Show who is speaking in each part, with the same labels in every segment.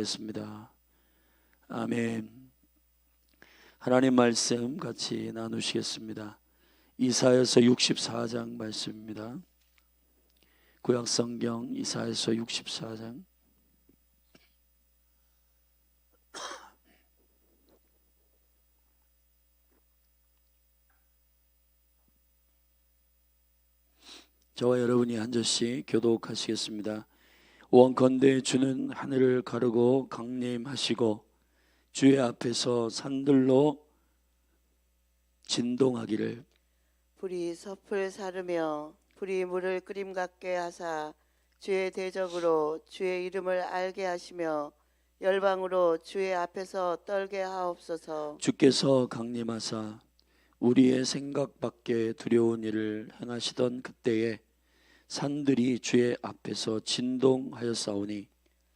Speaker 1: 기도드렸습니다. 아멘. 하나님 말씀 같이 나누시겠습니다. 이사야서 64장 말씀입니다. 구약성경 이사야서 64장. 저와 여러분이 한 절씩 교독하시겠습니다. 원컨대 주는 하늘을 가르고 강림하시고 주의 앞에서 산들로 진동하기를
Speaker 2: 불이 섭을 사르며 불이 물을 끓임 같게 하사 주의 대적으로 주의 이름을 알게 하시며 열방으로 주의 앞에서 떨게 하옵소서.
Speaker 1: 주께서 강림하사 우리의 생각 밖에 두려운 일을 행하시던 그때에 산들이 주의 앞에서 진동하였사오니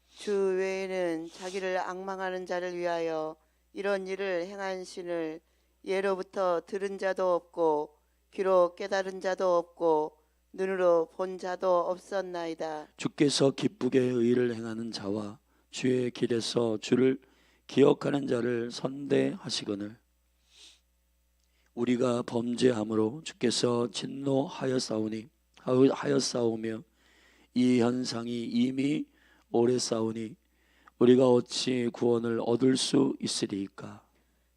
Speaker 2: 주 외에는 자기를 앙망하는 자를 위하여 이런 일을 행한 신을 예로부터 들은 자도 없고 귀로 깨달은 자도 없고 눈으로 본 자도 없었나이다.
Speaker 1: 주께서 기쁘게 의를 행하는 자와 주의 길에서 주를 기억하는 자를 선대하시거늘 우리가 범죄함으로 주께서 진노하였사오며 이 현상이 이미 오래 싸우니 우리가 어찌 구원을 얻을 수 있으리이까.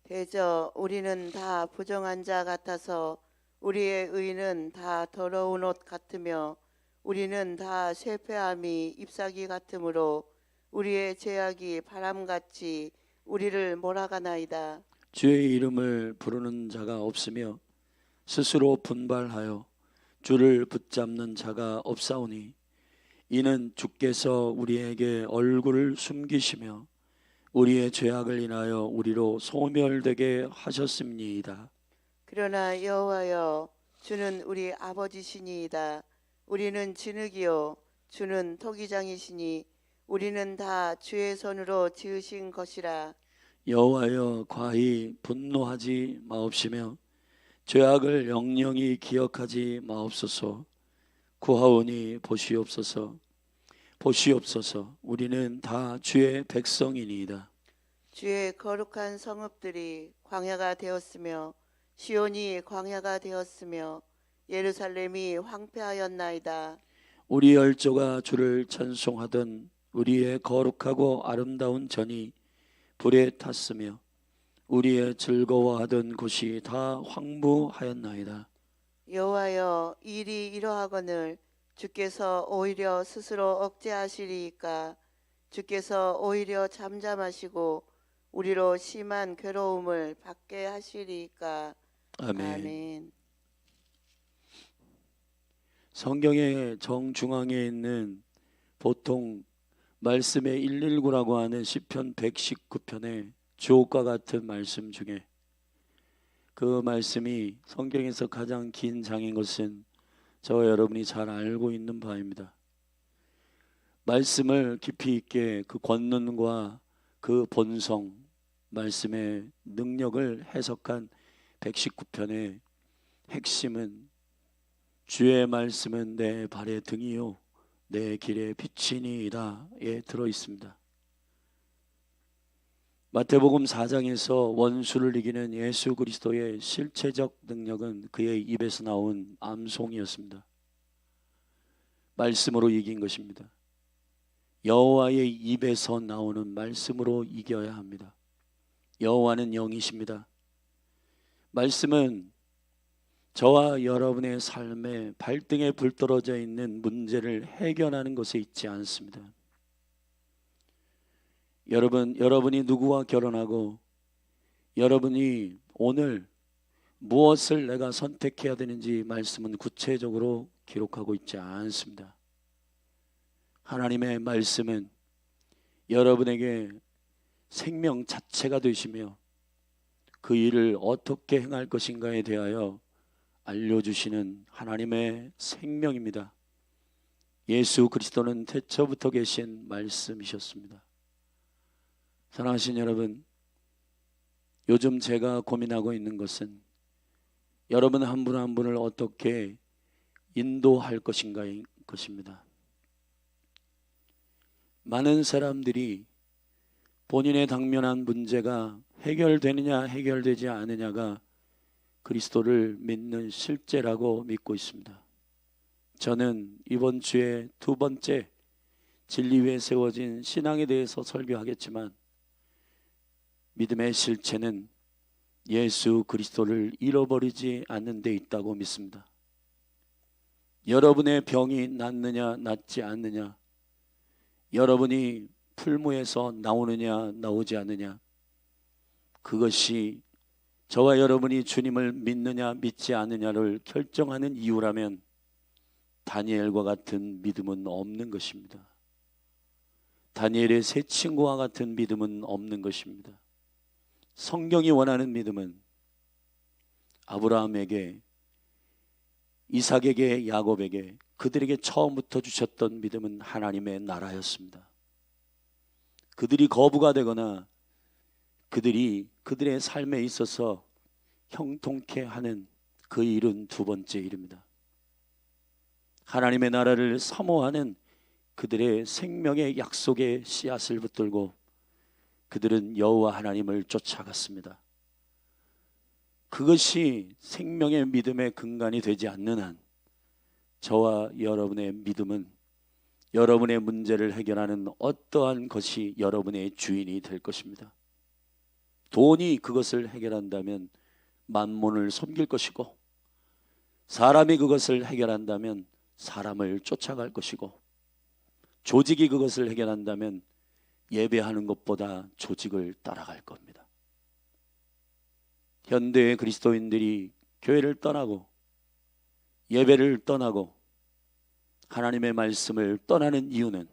Speaker 2: 대저 우리는 다 부정한 자 같아서 우리의 의는 다 더러운 옷 같으며 우리는 다 쇠폐함이 잎사귀 같으므로 우리의 죄악이 바람같이 우리를 몰아가나이다.
Speaker 1: 주의 이름을 부르는 자가 없으며 스스로 분발하여 주를 붙잡는 자가 없사오니 이는 주께서 우리에게 얼굴을 숨기시며 우리의 죄악을 인하여 우리로 소멸되게 하셨음니이다.
Speaker 2: 그러나 여호와여 주는 우리 아버지시니이다. 우리는 진흙이요 주는 토기장이시니 우리는 다 주의 손으로 지으신 것이라.
Speaker 1: 여호와여 과히 분노하지 마옵시며 죄악을 영영히 기억하지 마옵소서. 구하오니 보시옵소서. 우리는 다 주의 백성이니이다.
Speaker 2: 주의 거룩한 성읍들이 광야가 되었으며 시온이 광야가 되었으며 예루살렘이 황폐하였나이다.
Speaker 1: 우리 열조가 주를 찬송하던 우리의 거룩하고 아름다운 전이 불에 탔으며 우리의 즐거워하던 곳이 다 황무하였나이다.
Speaker 2: 여호와여 일이 이러하거늘 주께서 오히려 스스로 억제하시리이까. 주께서 오히려 잠잠하시고 우리로 심한 괴로움을 받게 하시리이까.
Speaker 1: 아멘.
Speaker 2: 아멘.
Speaker 1: 성경의 정중앙에 있는 보통 말씀의 119라고 하는 시편 119편의 주옥과 같은 말씀 중에 그 말씀이 성경에서 가장 긴 장인 것은 저와 여러분이 잘 알고 있는 바입니다. 말씀을 깊이 있게 그 권능과 그 본성, 말씀의 능력을 해석한 119편의 핵심은 주의 말씀은 내 발의 등이요 내 길의 빛이니이다에 들어 있습니다. 마태복음 4장에서 원수를 이기는 예수 그리스도의 실체적 능력은 그의 입에서 나온 암송이었습니다. 말씀으로 이긴 것입니다. 여호와의 입에서 나오는 말씀으로 이겨야 합니다. 여호와는 영이십니다. 말씀은 저와 여러분의 삶에 발등에 불 떨어져 있는 문제를 해결하는 것에 있지 않습니다. 여러분이 누구와 결혼하고 여러분이 오늘 무엇을 내가 선택해야 되는지 말씀은 구체적으로 기록하고 있지 않습니다. 하나님의 말씀은 여러분에게 생명 자체가 되시며 그 일을 어떻게 행할 것인가에 대하여 알려주시는 하나님의 생명입니다. 예수 그리스도는 태초부터 계신 말씀이셨습니다. 사랑하신 여러분, 요즘 제가 고민하고 있는 것은 여러분 한 분 한 분을 어떻게 인도할 것인가인 것입니다. 많은 사람들이 본인의 당면한 문제가 해결되느냐 해결되지 않느냐가 그리스도를 믿는 실제라고 믿고 있습니다. 저는 이번 주에 두 번째 진리 위에 세워진 신앙에 대해서 설교하겠지만, 믿음의 실체는 예수 그리스도를 잃어버리지 않는 데 있다고 믿습니다. 여러분의 병이 낫느냐 낫지 않느냐, 여러분이 풀무에서 나오느냐 나오지 않느냐, 그것이 저와 여러분이 주님을 믿느냐 믿지 않느냐를 결정하는 이유라면 다니엘과 같은 믿음은 없는 것입니다. 다니엘의 세 친구와 같은 믿음은 없는 것입니다. 성경이 원하는 믿음은 아브라함에게, 이삭에게, 야곱에게, 그들에게 처음부터 주셨던 믿음은 하나님의 나라였습니다. 그들이 거부가 되거나 그들이 그들의 삶에 있어서 형통케 하는 그 일은 두 번째 일입니다. 하나님의 나라를 사모하는 그들의 생명의 약속의 씨앗을 붙들고 그들은 여호와 하나님을 쫓아갔습니다. 그것이 생명의 믿음의 근간이 되지 않는 한 저와 여러분의 믿음은 여러분의 문제를 해결하는 어떠한 것이 여러분의 주인이 될 것입니다. 돈이 그것을 해결한다면 만몬을 섬길 것이고, 사람이 그것을 해결한다면 사람을 쫓아갈 것이고, 조직이 그것을 해결한다면 예배하는 것보다 조직을 따라갈 겁니다. 현대의 그리스도인들이 교회를 떠나고 예배를 떠나고 하나님의 말씀을 떠나는 이유는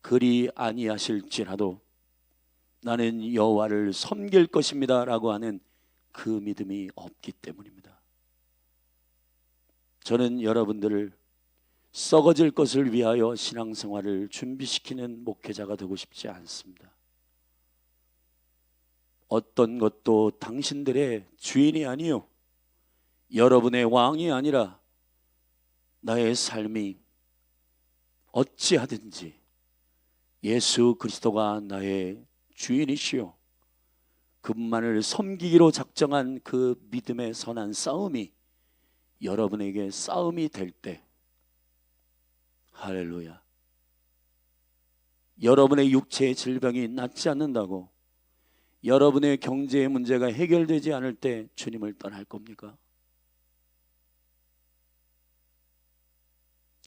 Speaker 1: 그리 아니하실지라도 나는 여호와를 섬길 것입니다 라고 하는 그 믿음이 없기 때문입니다. 저는 여러분들을 썩어질 것을 위하여 신앙생활을 준비시키는 목회자가 되고 싶지 않습니다. 어떤 것도 당신들의 주인이 아니요, 여러분의 왕이 아니라 나의 삶이 어찌하든지 예수 그리스도가 나의 주인이시요 그분만을 섬기기로 작정한 그 믿음의 선한 싸움이 여러분에게 싸움이 될 때, 할렐루야, 여러분의 육체의 질병이 낫지 않는다고, 여러분의 경제의 문제가 해결되지 않을 때 주님을 떠날 겁니까?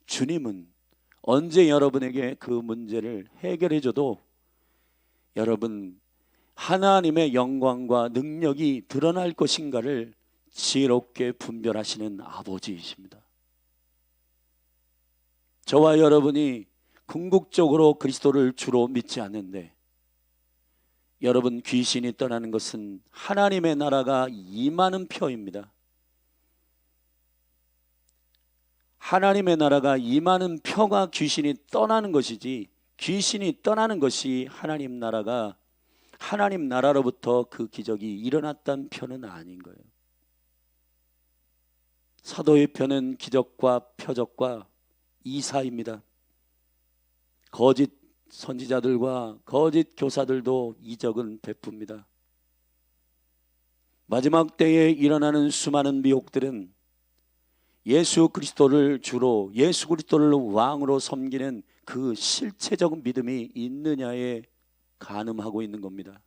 Speaker 1: 주님은 언제 여러분에게 그 문제를 해결해 줘도 여러분 하나님의 영광과 능력이 드러날 것인가를 지혜롭게 분별하시는 아버지이십니다. 저와 여러분이 궁극적으로 그리스도를 주로 믿지 않는데, 여러분 귀신이 떠나는 것은 하나님의 나라가 임하는 표입니다. 하나님의 나라가 임하는 표가 귀신이 떠나는 것이지, 귀신이 떠나는 것이 하나님 나라가, 하나님 나라로부터 그 기적이 일어났다는 표는 아닌 거예요. 사도의 표는 기적과 표적과 이사입니다. 거짓 선지자들과 거짓 교사들도 이적은 베풉니다. 마지막 때에 일어나는 수많은 미혹들은 예수 그리스도를 주로, 예수 그리스도를 왕으로 섬기는 그 실체적 믿음이 있느냐에 가늠하고 있는 겁니다.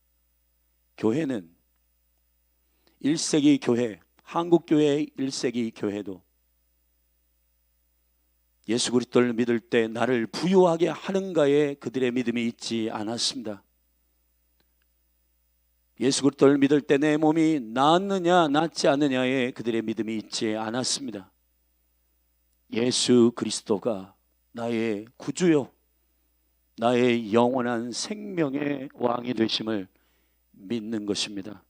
Speaker 1: 교회는 1세기 교회, 한국교회의 1세기 교회도 예수 그리스도를 믿을 때 나를 부유하게 하는가에 그들의 믿음이 있지 않았습니다. 예수 그리스도를 믿을 때 내 몸이 낫느냐 낫지 않느냐에 그들의 믿음이 있지 않았습니다. 예수 그리스도가 나의 구주요, 나의 영원한 생명의 왕이 되심을 믿는 것입니다.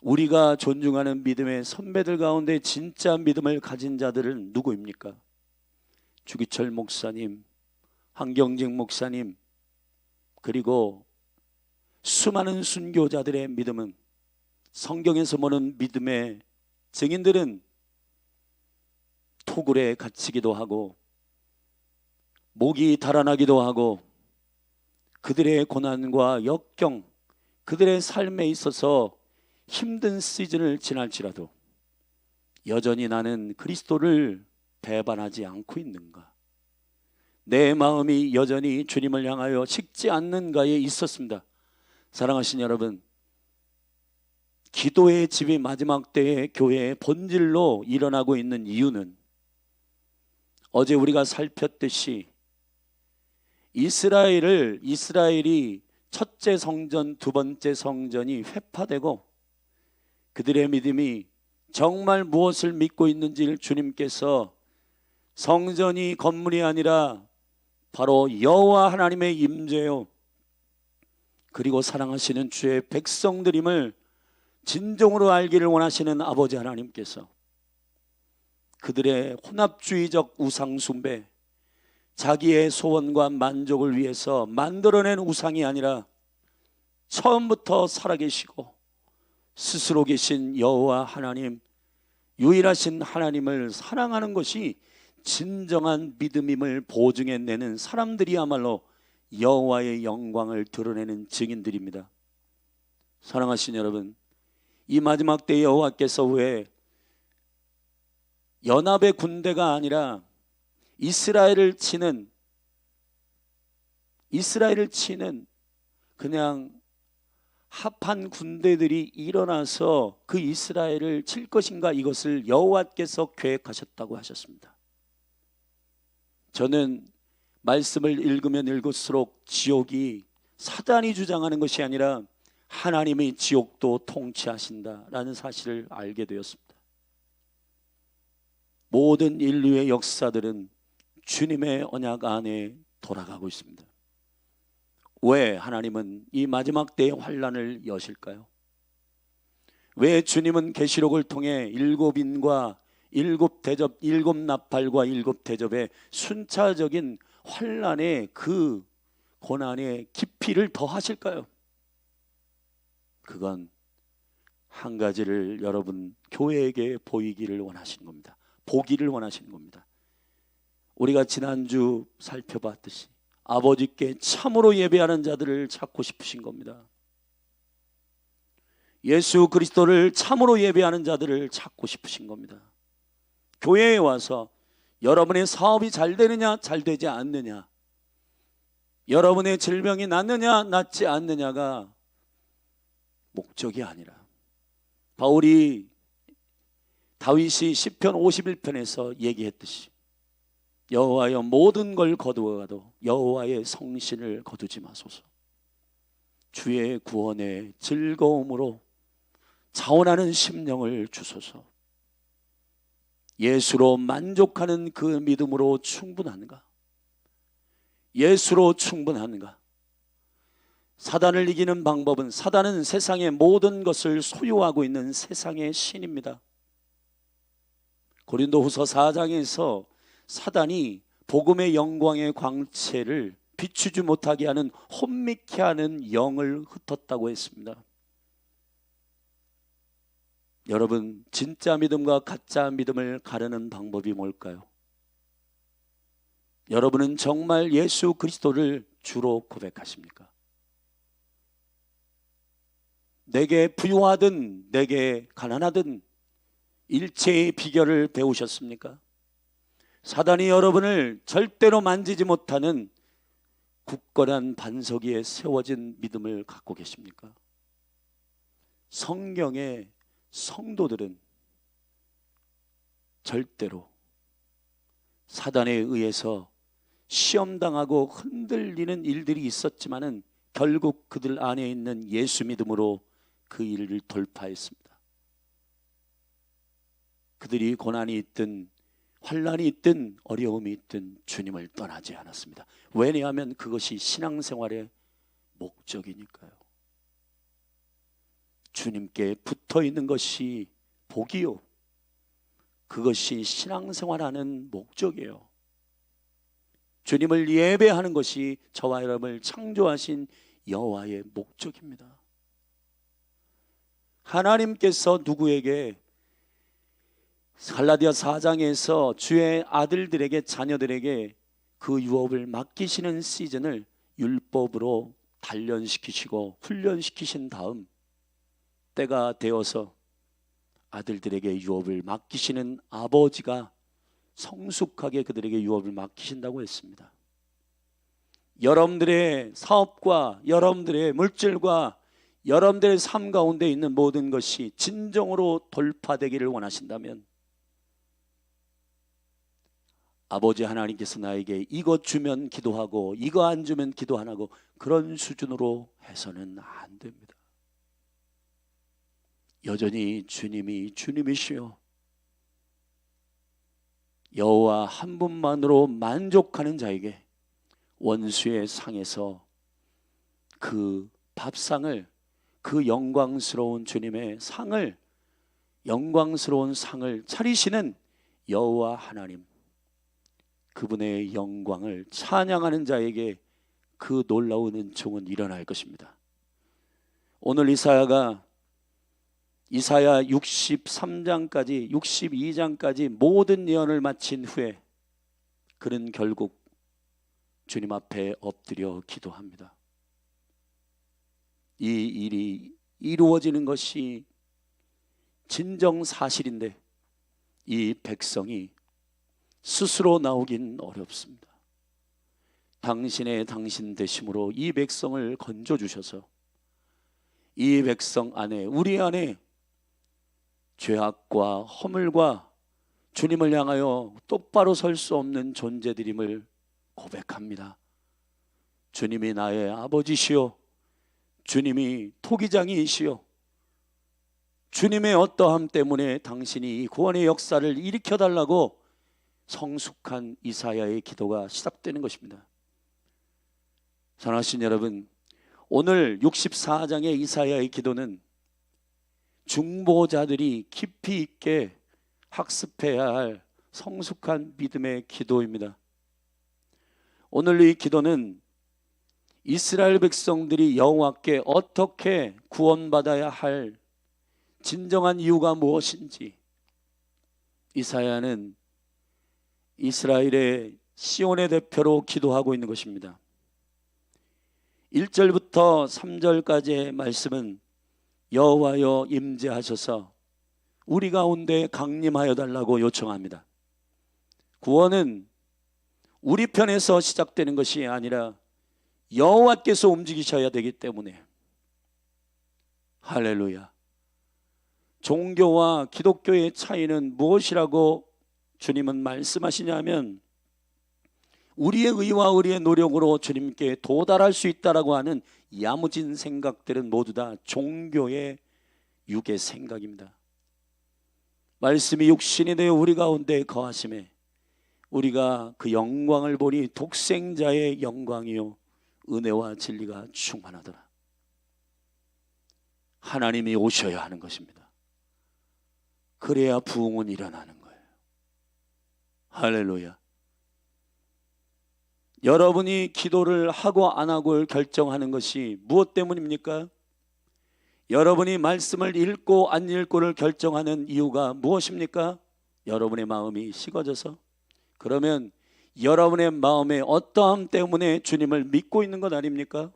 Speaker 1: 우리가 존중하는 믿음의 선배들 가운데 진짜 믿음을 가진 자들은 누구입니까? 주기철 목사님, 한경직 목사님, 그리고 수많은 순교자들의 믿음은, 성경에서 보는 믿음의 증인들은 토굴에 갇히기도 하고 목이 달아나기도 하고 그들의 고난과 역경, 그들의 삶에 있어서 힘든 시즌을 지날지라도 여전히 나는 그리스도를 배반하지 않고 있는가? 내 마음이 여전히 주님을 향하여 식지 않는가에 있었습니다. 사랑하신 여러분, 기도의 집이 마지막 때의 교회의 본질로 일어나고 있는 이유는 어제 우리가 살폈듯이 이스라엘이 첫째 성전, 두 번째 성전이 회파되고 그들의 믿음이 정말 무엇을 믿고 있는지를 주님께서 성전이 건물이 아니라 바로 여호와 하나님의 임재요, 그리고 사랑하시는 주의 백성들임을 진정으로 알기를 원하시는 아버지 하나님께서 그들의 혼합주의적 우상숭배, 자기의 소원과 만족을 위해서 만들어낸 우상이 아니라 처음부터 살아계시고 스스로 계신 여호와 하나님, 유일하신 하나님을 사랑하는 것이 진정한 믿음임을 보증해내는 사람들이야말로 여호와의 영광을 드러내는 증인들입니다. 사랑하신 여러분, 이 마지막 때 여호와께서 왜 연합의 군대가 아니라 이스라엘을 치는 그냥 합한 군대들이 일어나서 그 이스라엘을 칠 것인가, 이것을 여호와께서 계획하셨다고 하셨습니다. 저는 말씀을 읽으면 읽을수록 지옥이 사단이 주장하는 것이 아니라 하나님의 지옥도 통치하신다라는 사실을 알게 되었습니다. 모든 인류의 역사들은 주님의 언약 안에 돌아가고 있습니다. 왜 하나님은 이 마지막 때의 환란을 여실까요? 왜 주님은 계시록을 통해 일곱 인과 일곱 대접, 일곱 나팔과 일곱 대접의 순차적인 환란의 그 고난의 깊이를 더하실까요? 그건 한 가지를 여러분 교회에게 보이기를 원하시는 겁니다. 보기를 원하시는 겁니다. 우리가 지난주 살펴봤듯이 아버지께 참으로 예배하는 자들을 찾고 싶으신 겁니다. 예수 그리스도를 참으로 예배하는 자들을 찾고 싶으신 겁니다. 교회에 와서 여러분의 사업이 잘 되느냐 잘 되지 않느냐, 여러분의 질병이 낫느냐 낫지 않느냐가 목적이 아니라, 다윗이 시편 51편에서 얘기했듯이 여호와여 모든 걸 거두어가도 여호와의 성신을 거두지 마소서. 주의 구원의 즐거움으로 자원하는 심령을 주소서. 예수로 만족하는 그 믿음으로 충분한가? 예수로 충분한가? 사단을 이기는 방법은, 사단은 세상의 모든 것을 소유하고 있는 세상의 신입니다. 고린도후서 4장에서 사단이 복음의 영광의 광채를 비추지 못하게 하는, 혼미케 하는 영을 흩었다고 했습니다. 여러분, 진짜 믿음과 가짜 믿음을 가르는 방법이 뭘까요? 여러분은 정말 예수 그리스도를 주로 고백하십니까? 내게 부유하든 내게 가난하든 일체의 비결을 배우셨습니까? 사단이 여러분을 절대로 만지지 못하는 굳건한 반석 위에 세워진 믿음을 갖고 계십니까? 성경의 성도들은 절대로 사단에 의해서 시험당하고 흔들리는 일들이 있었지만은 결국 그들 안에 있는 예수 믿음으로 그 일을 돌파했습니다. 그들이 고난이 있든 환난이 있든 어려움이 있든 주님을 떠나지 않았습니다. 왜냐하면 그것이 신앙생활의 목적이니까요. 주님께 붙어있는 것이 복이요, 그것이 신앙생활하는 목적이에요. 주님을 예배하는 것이 저와 여러분을 창조하신 여호와의 목적입니다. 하나님께서 누구에게, 갈라디아 4장에서 주의 아들들에게, 자녀들에게 그 유업을 맡기시는 시즌을 율법으로 단련시키시고 훈련시키신 다음 때가 되어서 아들들에게 유업을 맡기시는 아버지가 성숙하게 그들에게 유업을 맡기신다고 했습니다. 여러분들의 사업과 여러분들의 물질과 여러분들의 삶 가운데 있는 모든 것이 진정으로 돌파되기를 원하신다면 아버지 하나님께서 나에게 이것 주면 기도하고 이거 안 주면 기도 안 하고 그런 수준으로 해서는 안 됩니다. 여전히 주님이 주님이시요 여호와 한 분만으로 만족하는 자에게 원수의 상에서 그 밥상을, 그 영광스러운 주님의 상을, 영광스러운 상을 차리시는 여호와 하나님, 그분의 영광을 찬양하는 자에게 그 놀라운 은총은 일어날 것입니다. 오늘 이사야 63장까지 62장까지 모든 예언을 마친 후에 그는 결국 주님 앞에 엎드려 기도합니다. 이 일이 이루어지는 것이 진정 사실인데 이 백성이 스스로 나오긴 어렵습니다. 당신 되심으로 이 백성을 건져주셔서 이 백성 안에, 우리 안에 죄악과 허물과 주님을 향하여 똑바로 설 수 없는 존재들임을 고백합니다. 주님이 나의 아버지시요, 주님이 토기장이시요, 주님의 어떠함 때문에 당신이 이 구원의 역사를 일으켜달라고 성숙한 이사야의 기도가 시작되는 것입니다. 사랑하신 여러분, 오늘 64장의 이사야의 기도는 중보자들이 깊이 있게 학습해야 할 성숙한 믿음의 기도입니다. 오늘 이 기도는 이스라엘 백성들이 여호와께 어떻게 구원받아야 할 진정한 이유가 무엇인지, 이사야는 이스라엘의 시온의 대표로 기도하고 있는 것입니다. 1절부터 3절까지의 말씀은 여호와여 임재하셔서 우리 가운데 강림하여 달라고 요청합니다. 구원은 우리 편에서 시작되는 것이 아니라 여호와께서 움직이셔야 되기 때문에, 할렐루야. 종교와 기독교의 차이는 무엇이라고 주님은 말씀하시냐면, 우리의 의와 우리의 노력으로 주님께 도달할 수 있다라고 하는 야무진 생각들은 모두 다 종교의 육의 생각입니다. 말씀이 육신이 되어 우리 가운데 거하심에 우리가 그 영광을 보니 독생자의 영광이요 은혜와 진리가 충만하더라. 하나님이 오셔야 하는 것입니다. 그래야 부흥은 일어나는 거예요. 할렐루야. 여러분이 기도를 하고 안 하고를 결정하는 것이 무엇 때문입니까? 여러분이 말씀을 읽고 안 읽고를 결정하는 이유가 무엇입니까? 여러분의 마음이 식어져서? 그러면 여러분의 마음의 어떠함 때문에 주님을 믿고 있는 것 아닙니까?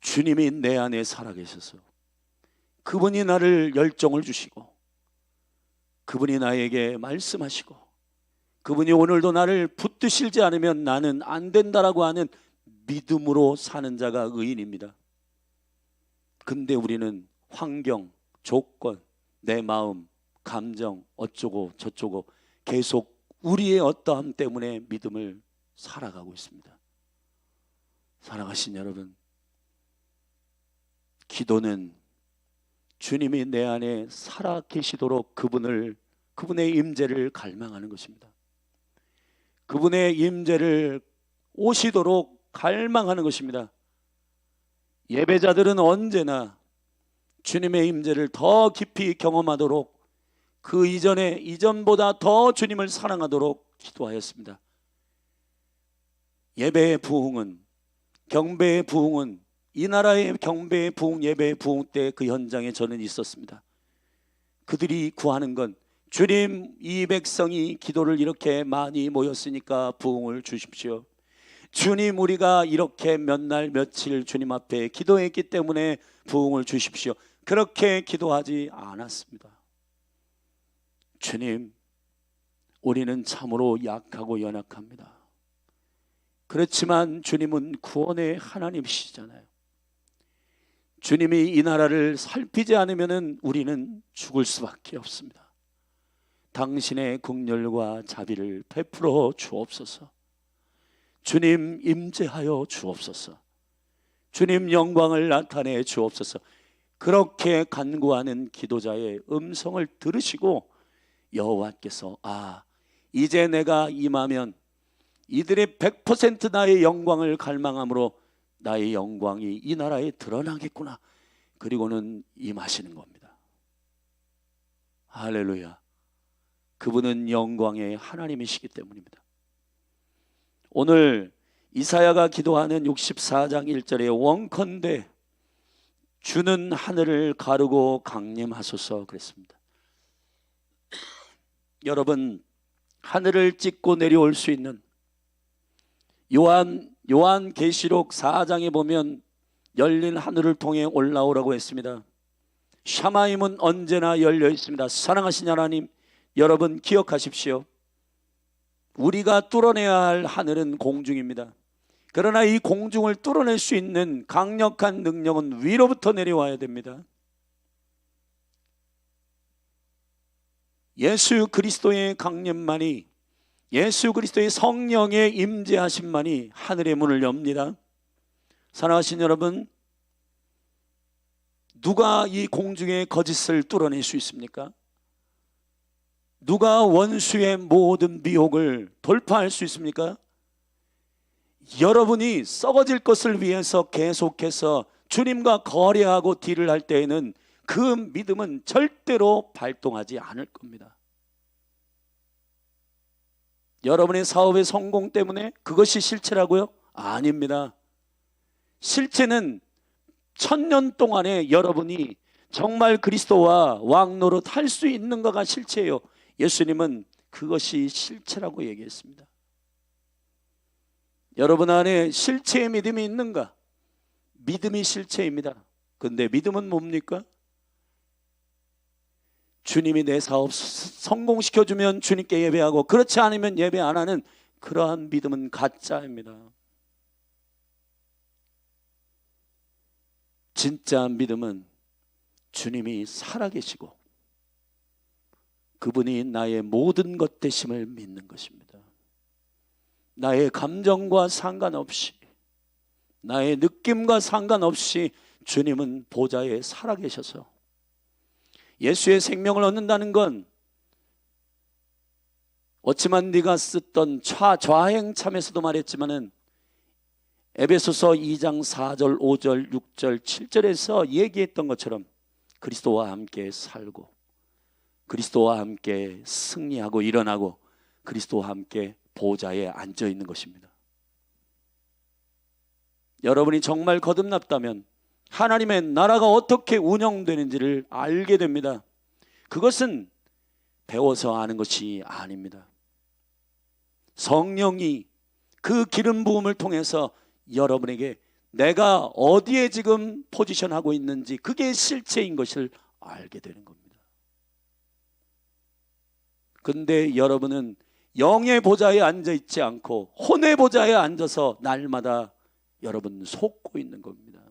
Speaker 1: 주님이 내 안에 살아계셔서 그분이 나를 열정을 주시고 그분이 나에게 말씀하시고 그분이 오늘도 나를 붙드시지 않으면 나는 안 된다라고 하는 믿음으로 사는 자가 의인입니다. 근데 우리는 환경, 조건, 내 마음, 감정 어쩌고 저쩌고 계속 우리의 어떠함 때문에 믿음을 살아가고 있습니다. 사랑하신 여러분, 기도는 주님이 내 안에 살아 계시도록 그분의 임재를 갈망하는 것입니다. 그분의 임재를 오시도록 갈망하는 것입니다. 예배자들은 언제나 주님의 임재를 더 깊이 경험하도록 그 이전보다 더 주님을 사랑하도록 기도하였습니다. 예배의 부흥은, 경배의 부흥은, 이 나라의 경배의 부흥, 예배의 부흥 때 그 현장에 저는 있었습니다. 그들이 구하는 건 주님, 이 백성이 기도를 이렇게 많이 모였으니까 부흥을 주십시오. 주님, 우리가 이렇게 몇 날 며칠 주님 앞에 기도했기 때문에 부흥을 주십시오. 그렇게 기도하지 않았습니다. 주님, 우리는 참으로 약하고 연약합니다. 그렇지만 주님은 구원의 하나님이시잖아요. 주님이 이 나라를 살피지 않으면 우리는 죽을 수밖에 없습니다. 당신의 긍휼과 자비를 베풀어 주옵소서. 주님, 임재하여 주옵소서. 주님, 영광을 나타내 주옵소서. 그렇게 간구하는 기도자의 음성을 들으시고 여호와께서 이제 내가 임하면 이들의 100% 나의 영광을 갈망함으로 나의 영광이 이 나라에 드러나겠구나. 그리고는 임하시는 겁니다. 할렐루야. 그분은 영광의 하나님이시기 때문입니다. 오늘 이사야가 기도하는 64장 1절에 원컨대 주는 하늘을 가르고 강림하소서 그랬습니다. 여러분, 하늘을 찢고 내려올 수 있는 요한계시록 4장에 보면 열린 하늘을 통해 올라오라고 했습니다. 샤마임은 언제나 열려 있습니다. 사랑하신 하나님, 여러분 기억하십시오. 우리가 뚫어내야 할 하늘은 공중입니다. 그러나 이 공중을 뚫어낼 수 있는 강력한 능력은 위로부터 내려와야 됩니다. 예수 그리스도의 강림만이, 예수 그리스도의 성령의 임재하심만이 하늘의 문을 엽니다. 사랑하신 여러분, 누가 이 공중의 거짓을 뚫어낼 수 있습니까? 누가 원수의 모든 미혹을 돌파할 수 있습니까? 여러분이 썩어질 것을 위해서 계속해서 주님과 거래하고 딜을 할 때에는 그 믿음은 절대로 발동하지 않을 겁니다. 여러분의 사업의 성공 때문에 그것이 실체라고요? 아닙니다. 실체는 1000년 동안에 여러분이 정말 그리스도와 왕노릇 할 수 있는가가 실체예요. 예수님은 그것이 실체라고 얘기했습니다. 여러분 안에 실체의 믿음이 있는가? 믿음이 실체입니다. 그런데 믿음은 뭡니까? 주님이 내 사업 성공시켜주면 주님께 예배하고, 그렇지 않으면 예배 안 하는 그러한 믿음은 가짜입니다. 진짜 믿음은 주님이 살아계시고 그분이 나의 모든 것 되심을 믿는 것입니다. 나의 감정과 상관없이, 나의 느낌과 상관없이 주님은 보좌에 살아계셔서 예수의 생명을 얻는다는 건 어찌만 네가 쓰던 좌행참에서도 말했지만은 에베소서 2장 4절 5절 6절 7절에서 얘기했던 것처럼 그리스도와 함께 살고 그리스도와 함께 승리하고 일어나고 그리스도와 함께 보좌에 앉아 있는 것입니다. 여러분이 정말 거듭났다면 하나님의 나라가 어떻게 운영되는지를 알게 됩니다. 그것은 배워서 아는 것이 아닙니다. 성령이 그 기름 부음을 통해서 여러분에게 내가 어디에 지금 포지션하고 있는지, 그게 실체인 것을 알게 되는 겁니다. 근데 여러분은 영의 보좌에 앉아 있지 않고 혼의 보좌에 앉아서 날마다 여러분 속고 있는 겁니다.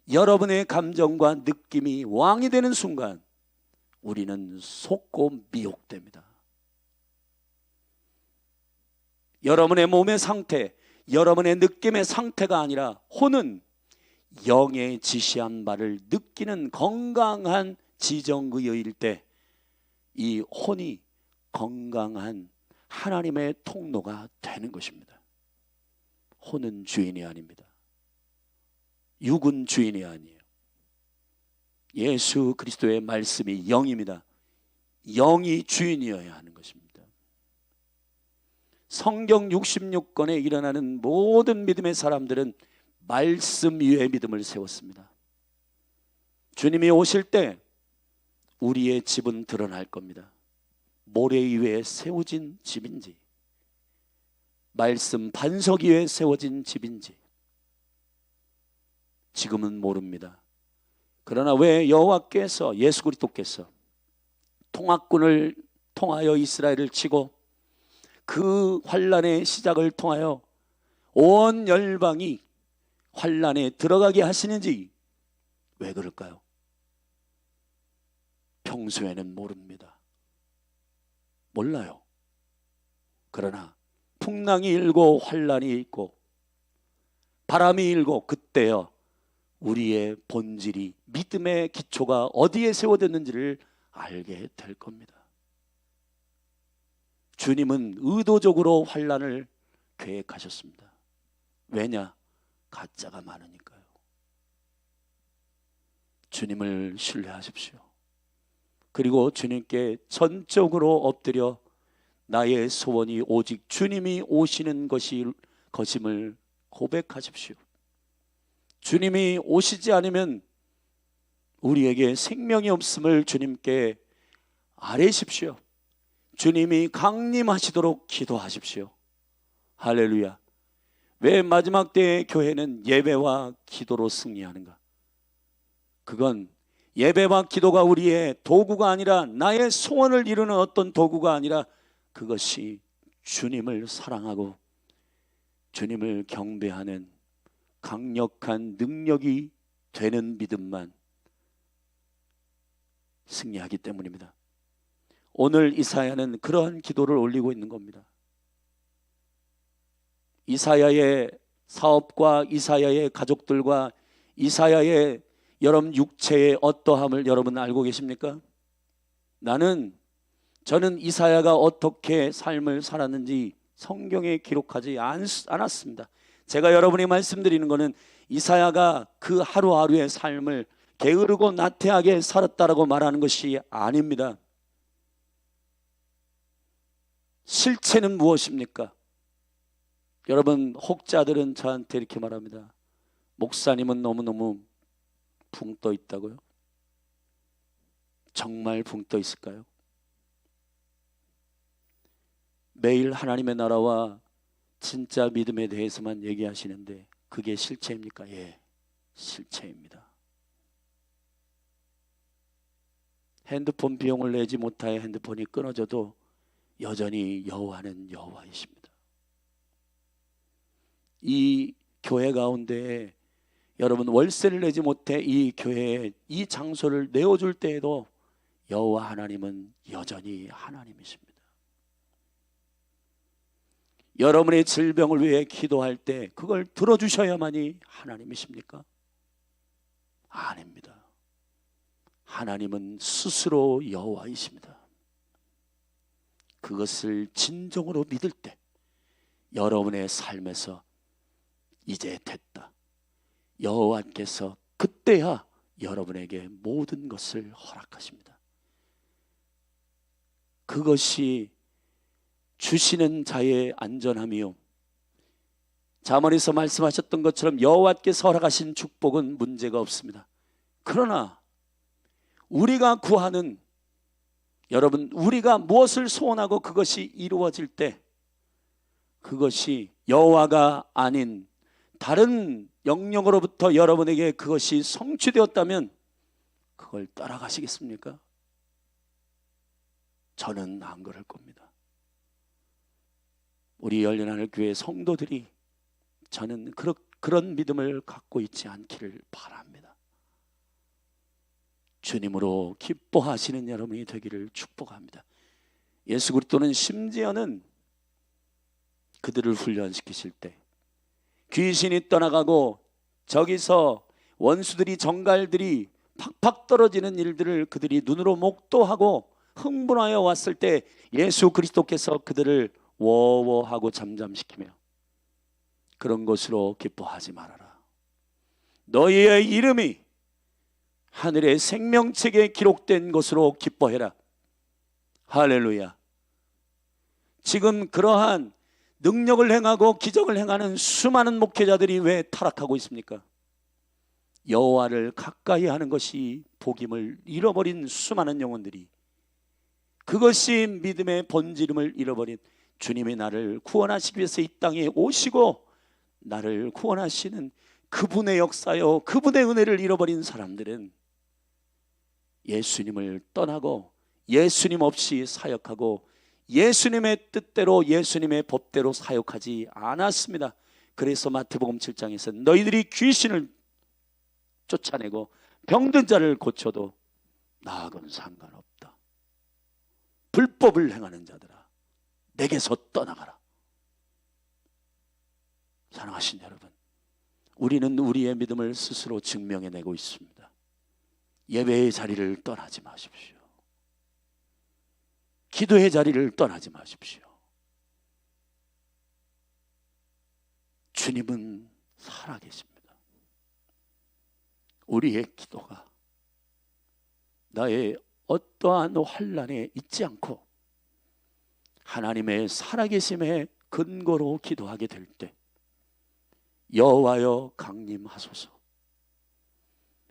Speaker 1: 여러분의 감정과 느낌이 왕이 되는 순간 우리는 속고 미혹됩니다. 여러분의 몸의 상태, 여러분의 느낌의 상태가 아니라 혼은 영의 지시한 바를 느끼는 건강한 지정의일 때 이 혼이 건강한 하나님의 통로가 되는 것입니다. 혼은 주인이 아닙니다. 육은 주인이 아니에요. 예수 그리스도의 말씀이 영입니다. 영이 주인이어야 하는 것입니다. 성경 66권에 일어나는 모든 믿음의 사람들은 말씀 위에 믿음을 세웠습니다. 주님이 오실 때 우리의 집은 드러날 겁니다. 모래 위에 세워진 집인지, 말씀 반석 위에 세워진 집인지 지금은 모릅니다. 그러나 왜 여호와께서, 예수 그리스도께서 통합군을 통하여 이스라엘을 치고 그 환란의 시작을 통하여 온 열방이 환란에 들어가게 하시는지 왜 그럴까요? 평소에는 모릅니다. 몰라요. 그러나 풍랑이 일고 환란이 있고 바람이 일고 그때여 우리의 본질이, 믿음의 기초가 어디에 세워졌는지를 알게 될 겁니다. 주님은 의도적으로 환란을 계획하셨습니다. 왜냐? 가짜가 많으니까요. 주님을 신뢰하십시오. 그리고 주님께 전적으로 엎드려 나의 소원이 오직 주님이 오시는 것임을 고백하십시오. 주님이 오시지 않으면 우리에게 생명이 없음을 주님께 아뢰십시오. 주님이 강림하시도록 기도하십시오. 할렐루야. 왜 마지막 때의 교회는 예배와 기도로 승리하는가? 그건 예배와 기도가 우리의 도구가 아니라, 나의 소원을 이루는 어떤 도구가 아니라, 그것이 주님을 사랑하고 주님을 경배하는 강력한 능력이 되는 믿음만 승리하기 때문입니다. 오늘 이사야는 그러한 기도를 올리고 있는 겁니다. 이사야의 사업과 이사야의 가족들과 이사야의 여러분 육체의 어떠함을 여러분 알고 계십니까? 저는 이사야가 어떻게 삶을 살았는지 성경에 기록하지 않았습니다. 제가 여러분이 말씀드리는 것은 이사야가 그 하루하루의 삶을 게으르고 나태하게 살았다라고 말하는 것이 아닙니다. 실체는 무엇입니까? 여러분, 혹자들은 저한테 이렇게 말합니다. 목사님은 너무너무 붕 떠 있다고요? 정말 붕 떠 있을까요? 매일 하나님의 나라와 진짜 믿음에 대해서만 얘기하시는데 그게 실체입니까? 예, 실체입니다. 핸드폰 비용을 내지 못하여 핸드폰이 끊어져도 여전히 여호와는 여호와이십니다. 이 교회 가운데 여러분 월세를 내지 못해 이 교회에 이 장소를 내어줄 때에도 여호와 하나님은 여전히 하나님이십니다. 여러분의 질병을 위해 기도할 때 그걸 들어주셔야만이 하나님이십니까? 아닙니다. 하나님은 스스로 여호와이십니다. 그것을 진정으로 믿을 때 여러분의 삶에서 이제 됐다, 여호와께서 그때야 여러분에게 모든 것을 허락하십니다. 그것이 주시는 자의 안전함이요, 잠언에서 말씀하셨던 것처럼 여호와께서 허락하신 축복은 문제가 없습니다. 그러나 우리가 구하는, 여러분, 우리가 무엇을 소원하고 그것이 이루어질 때 그것이 여호와가 아닌 다른 영역으로부터 여러분에게 그것이 성취되었다면 그걸 따라가시겠습니까? 저는 안 그럴 겁니다. 우리 열린하늘 교회 성도들이 저는 그런 믿음을 갖고 있지 않기를 바랍니다. 주님으로 기뻐하시는 여러분이 되기를 축복합니다. 예수 그리스도는 심지어는 그들을 훈련시키실 때 귀신이 떠나가고 저기서 원수들이, 정갈들이 팍팍 떨어지는 일들을 그들이 눈으로 목도하고 흥분하여 왔을 때 예수 그리스도께서 그들을 워워하고 잠잠시키며 그런 것으로 기뻐하지 말아라. 너희의 이름이 하늘의 생명책에 기록된 것으로 기뻐해라. 할렐루야. 지금 그러한 능력을 행하고 기적을 행하는 수많은 목회자들이 왜 타락하고 있습니까? 여호와를 가까이 하는 것이 복임을 잃어버린 수많은 영혼들이, 그것이 믿음의 본질임을 잃어버린, 주님이 나를 구원하시기 위해서 이 땅에 오시고 나를 구원하시는 그분의 역사요, 그분의 은혜를 잃어버린 사람들은 예수님을 떠나고 예수님 없이 사역하고 예수님의 뜻대로 예수님의 법대로 사역하지 않았습니다. 그래서 마태복음 7장에서 너희들이 귀신을 쫓아내고 병든 자를 고쳐도 나하고는 상관없다. 불법을 행하는 자들아, 내게서 떠나가라. 사랑하신 여러분, 우리는 우리의 믿음을 스스로 증명해내고 있습니다. 예배의 자리를 떠나지 마십시오. 기도의 자리를 떠나지 마십시오. 주님은 살아계십니다. 우리의 기도가 나의 어떠한 환난에 있지 않고 하나님의 살아계심의 근거로 기도하게 될 때, 여호와여 강림하소서,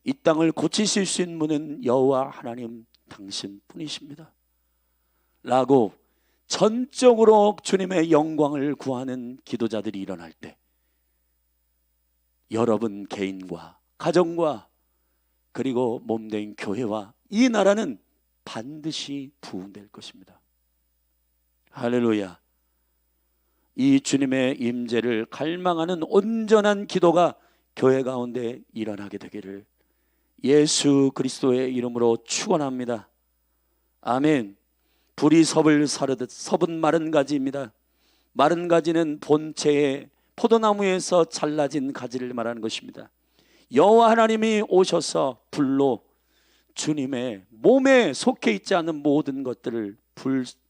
Speaker 1: 이 땅을 고치실 수 있는 분은 여호와 하나님 당신뿐이십니다 라고 전적으로 주님의 영광을 구하는 기도자들이 일어날 때, 여러분 개인과 가정과 그리고 몸된 교회와 이 나라는 반드시 부흥될 것입니다. 할렐루야. 이 주님의 임재를 갈망하는 온전한 기도가 교회 가운데 일어나게 되기를 예수 그리스도의 이름으로 축원합니다. 아멘. 불이 섭을 사르듯 섭은 마른 가지입니다. 마른 가지는 본체의 포도나무에서 잘라진 가지를 말하는 것입니다. 여호와 하나님이 오셔서 불로 주님의 몸에 속해 있지 않은 모든 것들을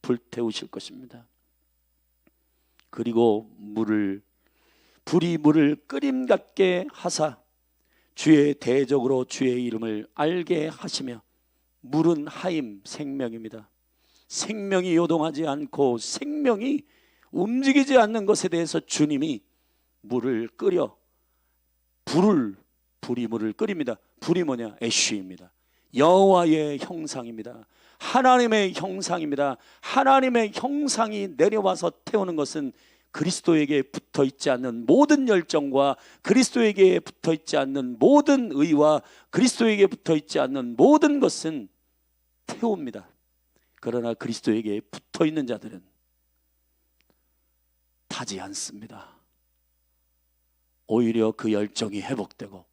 Speaker 1: 불태우실 것입니다. 그리고 불이 물을 끓임 같게 하사 주의 대적으로 주의 이름을 알게 하시며, 물은 하임, 생명입니다. 생명이 요동하지 않고 생명이 움직이지 않는 것에 대해서 주님이 물을 끓여 불이 물을 끓입니다. 불이 뭐냐? 애쉬입니다. 여호와의 형상입니다. 하나님의 형상입니다. 하나님의 형상이 내려와서 태우는 것은 그리스도에게 붙어있지 않는 모든 열정과 그리스도에게 붙어있지 않는 모든 의와 그리스도에게 붙어있지 않는 모든 것은 태웁니다. 그러나 그리스도에게 붙어있는 자들은 타지 않습니다. 오히려 그 열정이 회복되고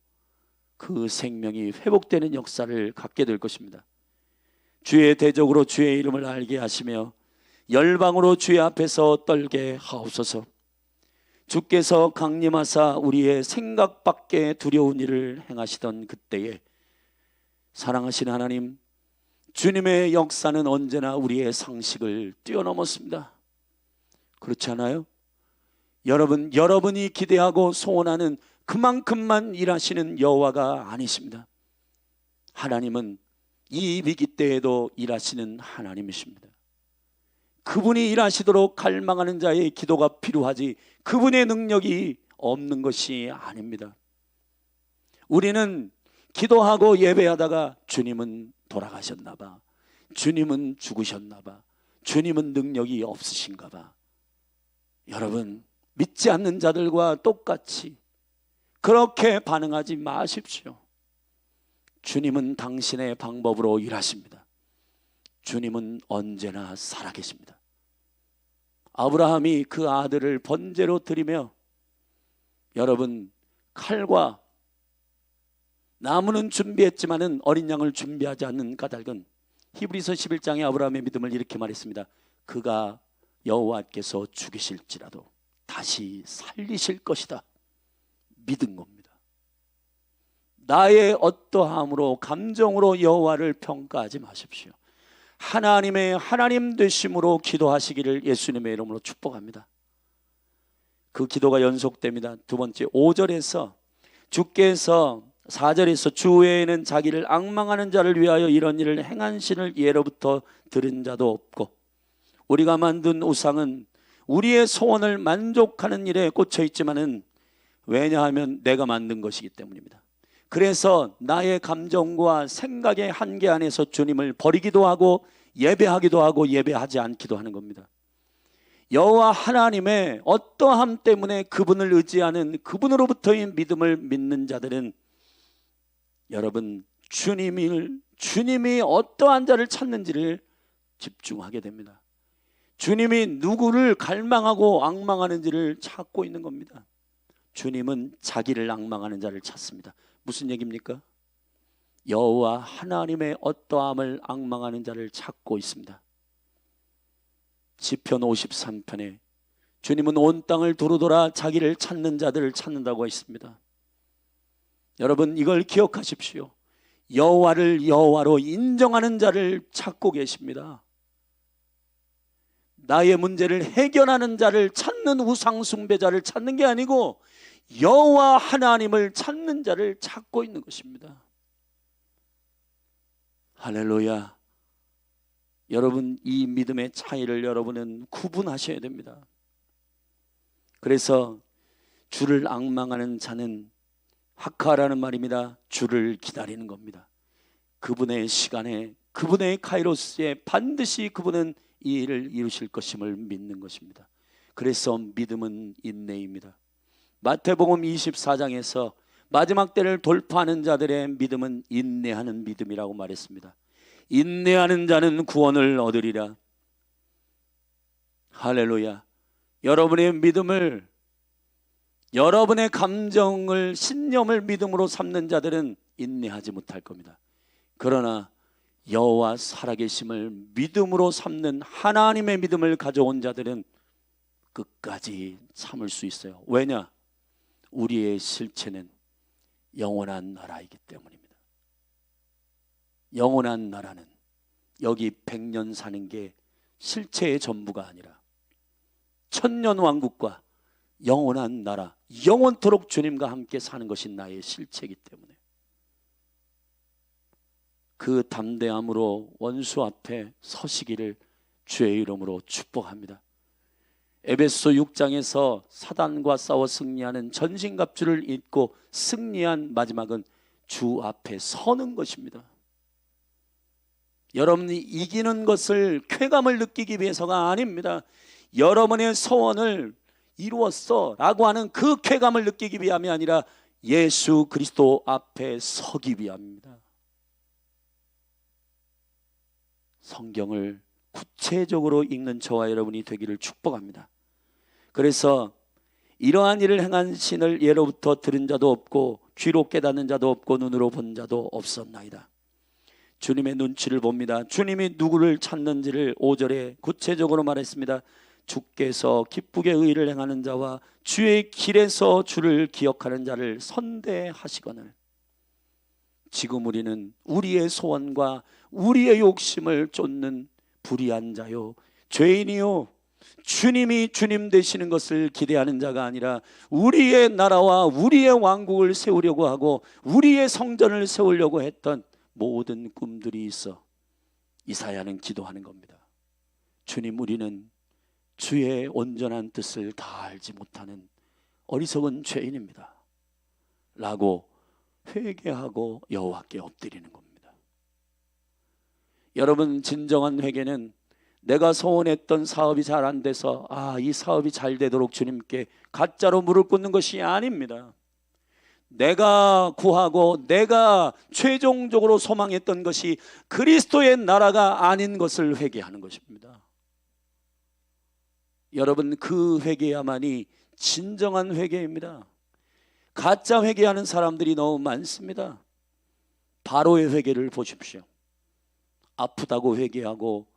Speaker 1: 그 생명이 회복되는 역사를 갖게 될 것입니다. 주의 대적으로 주의 이름을 알게 하시며 열방으로 주의 앞에서 떨게 하옵소서. 주께서 강림하사 우리의 생각 밖에 두려운 일을 행하시던 그때에, 사랑하신 하나님, 주님의 역사는 언제나 우리의 상식을 뛰어넘었습니다. 그렇지 않아요? 여러분이 기대하고 소원하는 그만큼만 일하시는 여호와가 아니십니다. 하나님은 이 위기 때에도 일하시는 하나님이십니다. 그분이 일하시도록 갈망하는 자의 기도가 필요하지 그분의 능력이 없는 것이 아닙니다. 우리는 기도하고 예배하다가 주님은 돌아가셨나 봐, 주님은 죽으셨나 봐, 주님은 능력이 없으신가 봐. 여러분, 믿지 않는 자들과 똑같이 그렇게 반응하지 마십시오. 주님은 당신의 방법으로 일하십니다. 주님은 언제나 살아계십니다. 아브라함이 그 아들을 번제로 드리며, 여러분, 칼과 나무는 준비했지만은 어린 양을 준비하지 않는 까닭은 히브리서 11장에 아브라함의 믿음을 이렇게 말했습니다. 그가 여호와께서 죽이실지라도 다시 살리실 것이다 믿은 겁니다. 나의 어떠함으로 감정으로 여호와를 평가하지 마십시오. 하나님의 하나님 되심으로 기도하시기를 예수님의 이름으로 축복합니다. 그 기도가 연속됩니다. 두 번째 5절에서 주께서 4절에서 주 외에는 자기를 앙망하는 자를 위하여 이런 일을 행한 신을 예로부터 들은 자도 없고 우리가 만든 우상은 우리의 소원을 만족하는 일에 꽂혀 있지만은 왜냐하면 내가 만든 것이기 때문입니다. 그래서 나의 감정과 생각의 한계 안에서 주님을 버리기도 하고 예배하기도 하고 예배하지 않기도 하는 겁니다. 여호와 하나님의 어떠함 때문에 그분을 의지하는, 그분으로부터의 믿음을 믿는 자들은 여러분 주님이 어떠한 자를 찾는지를 집중하게 됩니다. 주님이 누구를 갈망하고 앙망하는지를 찾고 있는 겁니다. 주님은 자기를 앙망하는 자를 찾습니다. 무슨 얘기입니까? 여호와 하나님의 어떠함을 앙망하는 자를 찾고 있습니다. 시편 53편에 주님은 온 땅을 두루돌아 자기를 찾는 자들을 찾는다고 했습니다. 여러분 이걸 기억하십시오. 여호와를 여호와로 인정하는 자를 찾고 계십니다. 나의 문제를 해결하는 자를 찾는 우상 숭배자를 찾는 게 아니고 여호와 하나님을 찾는 자를 찾고 있는 것입니다. 할렐루야. 여러분 이 믿음의 차이를 여러분은 구분하셔야 됩니다. 그래서 주를 앙망하는 자는 하카라는 말입니다. 주를 기다리는 겁니다. 그분의 시간에, 그분의 카이로스에 반드시 그분은 이 일을 이루실 것임을 믿는 것입니다. 그래서 믿음은 인내입니다. 마태복음 24장에서 마지막 때를 돌파하는 자들의 믿음은 인내하는 믿음이라고 말했습니다. 인내하는 자는 구원을 얻으리라. 할렐루야. 여러분의 믿음을, 여러분의 감정을, 신념을 믿음으로 삼는 자들은 인내하지 못할 겁니다. 그러나 여호와 살아계심을 믿음으로 삼는 하나님의 믿음을 가져온 자들은 끝까지 참을 수 있어요. 왜냐? 우리의 실체는 영원한 나라이기 때문입니다. 영원한 나라는 여기 100년 사는 게 실체의 전부가 아니라 천년왕국과 영원한 나라, 영원토록 주님과 함께 사는 것이 나의 실체이기 때문에 그 담대함으로 원수 앞에 서시기를 주의 이름으로 축복합니다. 에베소 6장에서 사단과 싸워 승리하는 전신갑주를 입고 승리한 마지막은 주 앞에 서는 것입니다. 여러분이 이기는 것을, 쾌감을 느끼기 위해서가 아닙니다. 여러분의 소원을 이루었어 라고 하는 그 쾌감을 느끼기 위함이 아니라 예수 그리스도 앞에 서기 위함입니다. 성경을 구체적으로 읽는 저와 여러분이 되기를 축복합니다. 그래서 이러한 일을 행한 신을 예로부터 들은 자도 없고 귀로 깨닫는 자도 없고 눈으로 본 자도 없었나이다. 주님의 눈치를 봅니다. 주님이 누구를 찾는지를 5절에 구체적으로 말했습니다. 주께서 기쁘게 의를 행하는 자와 주의 길에서 주를 기억하는 자를 선대하시거늘. 지금 우리는 우리의 소원과 우리의 욕심을 쫓는 불의한 자요, 죄인이요, 주님이 주님 되시는 것을 기대하는 자가 아니라 우리의 나라와 우리의 왕국을 세우려고 하고 우리의 성전을 세우려고 했던 모든 꿈들이 있어 이사야는 기도하는 겁니다. 주님, 우리는 주의 온전한 뜻을 다 알지 못하는 어리석은 죄인입니다 라고 회개하고 여호와께 엎드리는 겁니다. 여러분, 진정한 회개는 내가 소원했던 사업이 잘 안 돼서 이 사업이 잘 되도록 주님께 가짜로 무릎 꿇는 것이 아닙니다. 내가 구하고 내가 최종적으로 소망했던 것이 그리스도의 나라가 아닌 것을 회개하는 것입니다. 여러분, 그 회개야만이 진정한 회개입니다. 가짜 회개하는 사람들이 너무 많습니다. 바로의 회개를 보십시오. 아프다고 회개하고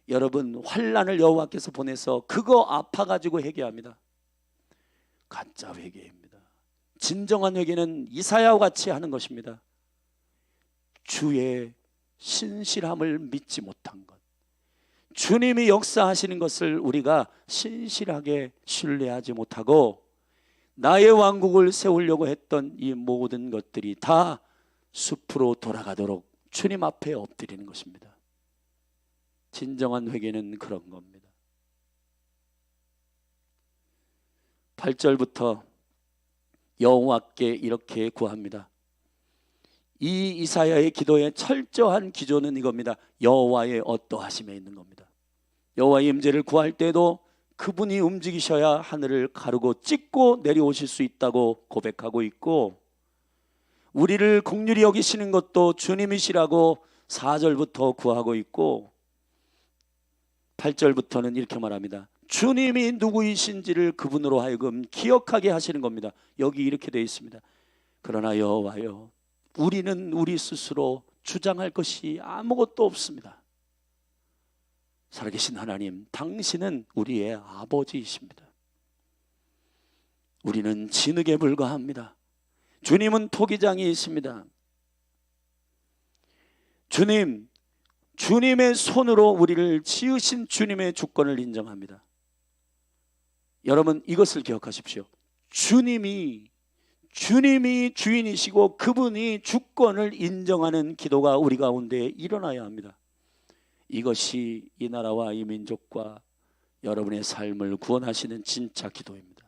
Speaker 1: 여러분 환난을 여호와께서 보내서 그거 아파가지고 회개합니다. 가짜 회개입니다. 진정한 회개는 이사야와 같이 하는 것입니다. 주의 신실함을 믿지 못한 것, 주님이 역사하시는 것을 우리가 신실하게 신뢰하지 못하고 나의 왕국을 세우려고 했던 이 모든 것들이 다 숲으로 돌아가도록 주님 앞에 엎드리는 것입니다. 진정한 회개는 그런 겁니다. 8절부터 여호와께 이렇게 구합니다. 이 이사야의 기도의 철저한 기조는 이겁니다. 여호와의 어떠하심에 있는 겁니다. 여호와의 임재를 구할 때도 그분이 움직이셔야 하늘을 가르고 찢고 내려오실 수 있다고 고백하고 있고, 우리를 긍휼히 여기시는 것도 주님이시라고 4절부터 구하고 있고, 8절부터는 이렇게 말합니다. 주님이 누구이신지를 그분으로 하여금 기억하게 하시는 겁니다. 여기 이렇게 되어 있습니다. 그러나 여호와여, 우리는 우리 스스로 주장할 것이 아무것도 없습니다. 살아계신 하나님, 당신은 우리의 아버지이십니다. 우리는 진흙에 불과합니다. 주님은 토기장이십니다. 주님의 손으로 우리를 지으신 주님의 주권을 인정합니다. 여러분, 이것을 기억하십시오. 주님이 주인이시고 그분이 주권을 인정하는 기도가 우리 가운데 일어나야 합니다. 이것이 이 나라와 이 민족과 여러분의 삶을 구원하시는 진짜 기도입니다.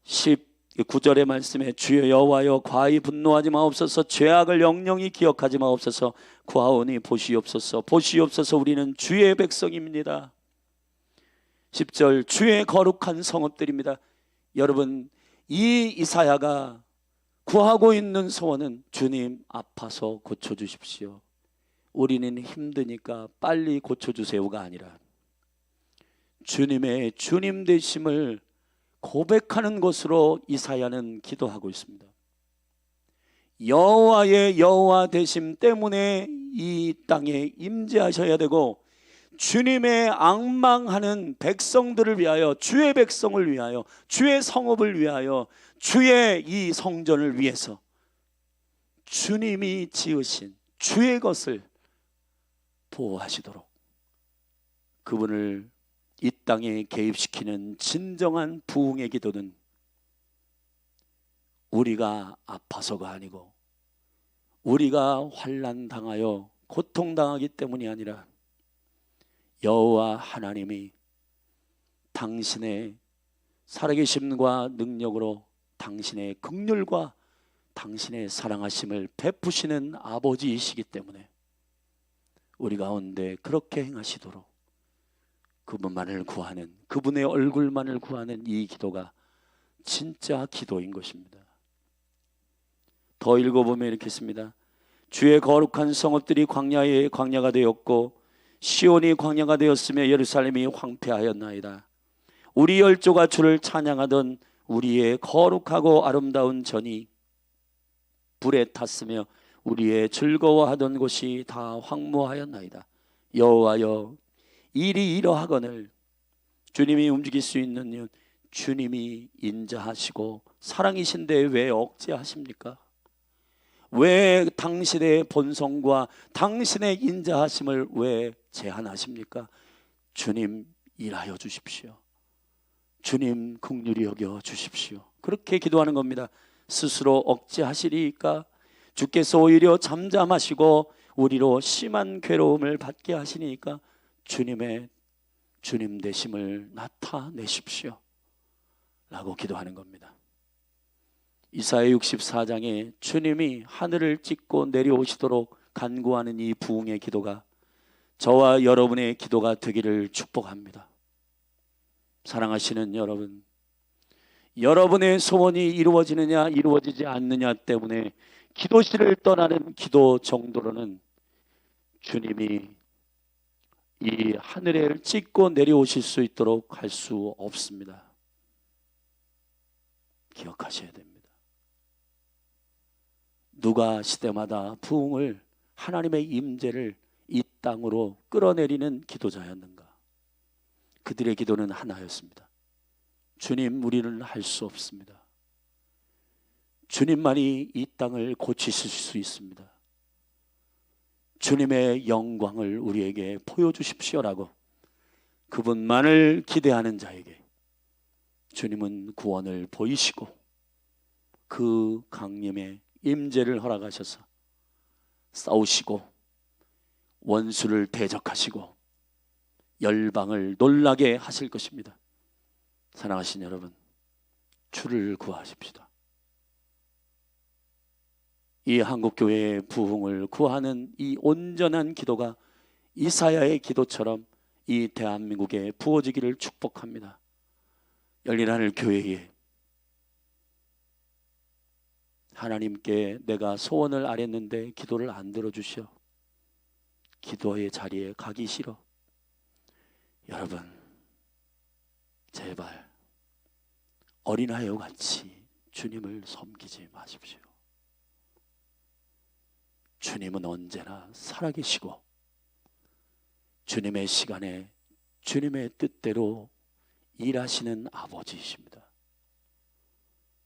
Speaker 1: 19절의 말씀에 주여 여호와여, 과히 분노하지 마옵소서. 죄악을 영영히 기억하지 마옵소서. 구하오니 보시옵소서. 보시옵소서. 우리는 주의 백성입니다. 10절, 주의 거룩한 성읍들입니다. 여러분, 이 이사야가 구하고 있는 소원은 주님 아파서 고쳐주십시오. 우리는 힘드니까 빨리 고쳐주세요가 아니라 주님의 주님 되심을 고백하는 것으로 이사야는 기도하고 있습니다. 여호와의 여호와 되심 때문에 이 땅에 임재하셔야 되고, 주님의 앙망하는 백성들을 위하여, 주의 백성을 위하여, 주의 성읍을 위하여, 주의 이 성전을 위해서 주님이 지으신 주의 것을 보호하시도록 그분을 이 땅에 개입시키는 진정한 부흥의 기도는 우리가 아파서가 아니고 우리가 환난 당하여 고통당하기 때문이 아니라 여호와 하나님이 당신의 살아계심과 능력으로 당신의 긍휼과 당신의 사랑하심을 베푸시는 아버지이시기 때문에 우리 가운데 그렇게 행하시도록 그분만을 구하는, 그분의 얼굴만을 구하는 이 기도가 진짜 기도인 것입니다. 더 읽어보면 이렇게 있습니다. 주의 거룩한 성읍들이 광야에 광야가 되었고 시온이 광야가 되었으며 예루살렘이 황폐하였나이다. 우리 열조가 주를 찬양하던 우리의 거룩하고 아름다운 전이 불에 탔으며 우리의 즐거워하던 곳이 다 황무하였나이다. 여호와여, 일이 이러하거늘 주님이 움직일 수 있는 이유, 주님이 인자하시고 사랑이신데 왜 억제하십니까? 왜 당신의 본성과 당신의 인자하심을 왜 제한하십니까? 주님 일하여 주십시오. 주님 긍휼히 여겨 주십시오. 그렇게 기도하는 겁니다. 스스로 억제하시리까? 주께서 오히려 잠잠하시고 우리로 심한 괴로움을 받게 하시니까 주님의 주님 되심을 나타내십시오 라고 기도하는 겁니다. 이사야 64장에 주님이 하늘을 찢고 내려오시도록 간구하는 이 부흥의 기도가 저와 여러분의 기도가 되기를 축복합니다. 사랑하시는 여러분, 여러분의 소원이 이루어지느냐 이루어지지 않느냐 때문에 기도실을 떠나는 기도 정도로는 주님이 이 하늘을 찢고 내려오실 수 있도록 할 수 없습니다. 기억하셔야 됩니다. 누가 시대마다 부흥을, 하나님의 임재를 이 땅으로 끌어내리는 기도자였는가? 그들의 기도는 하나였습니다. 주님, 우리는 할 수 없습니다. 주님만이 이 땅을 고치실 수 있습니다. 주님의 영광을 우리에게 보여주십시오라고 그분만을 기대하는 자에게 주님은 구원을 보이시고 그 강림의 임재를 허락하셔서 싸우시고 원수를 대적하시고 열방을 놀라게 하실 것입니다. 사랑하신 여러분, 주를 구하십시다. 이 한국교회의 부흥을 구하는 이 온전한 기도가 이사야의 기도처럼 이 대한민국에 부어지기를 축복합니다. 열린 하늘 교회에 하나님께 내가 소원을 아랬는데 기도를 안 들어주셔. 기도의 자리에 가기 싫어. 여러분, 제발 어린아이와 같이 주님을 섬기지 마십시오. 주님은 언제나 살아계시고 주님의 시간에 주님의 뜻대로 일하시는 아버지이십니다.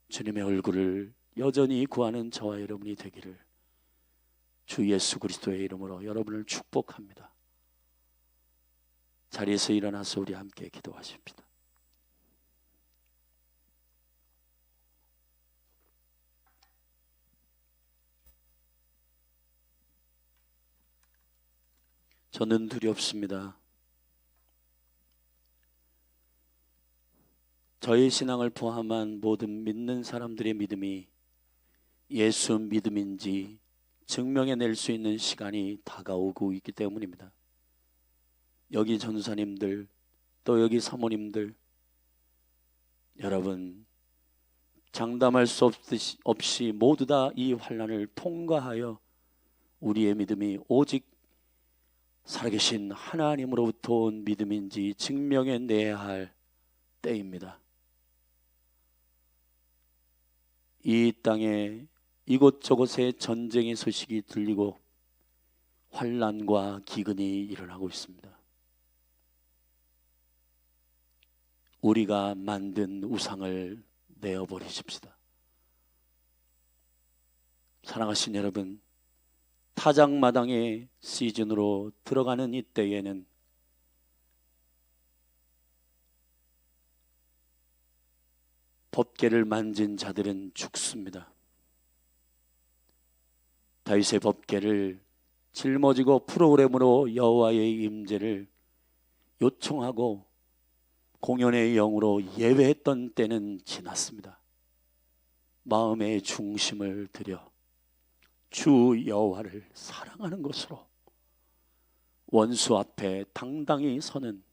Speaker 1: 주님의 얼굴을 여전히 구하는 저와 여러분이 되기를 주 예수 그리스도의 이름으로 여러분을 축복합니다. 자리에서 일어나서 우리 함께 기도하십시다. 저는 두렵습니다. 저의 신앙을 포함한 모든 믿는 사람들의 믿음이 예수 믿음인지 증명해낼 수 있는 시간이 다가오고 있기 때문입니다. 여기 전사님들, 또 여기 사모님들, 여러분 장담할 수 없이 모두 다 이 환난을 통과하여 우리의 믿음이 오직 살아계신 하나님으로부터 온 믿음인지 증명해내야 할 때입니다. 이 땅에 이곳저곳에 전쟁의 소식이 들리고 환난과 기근이 일어나고 있습니다. 우리가 만든 우상을 내어버리십시다. 사랑하신 여러분, 타작마당의 시즌으로 들어가는 이때에는 법궤를 만진 자들은 죽습니다. 다윗의 법궤를 짊어지고 프로그램으로 여호와의 임재를 요청하고 공연의 영으로 예배했던 때는 지났습니다. 마음의 중심을 들여 주 여호와를 사랑하는 것으로 원수 앞에 당당히 서는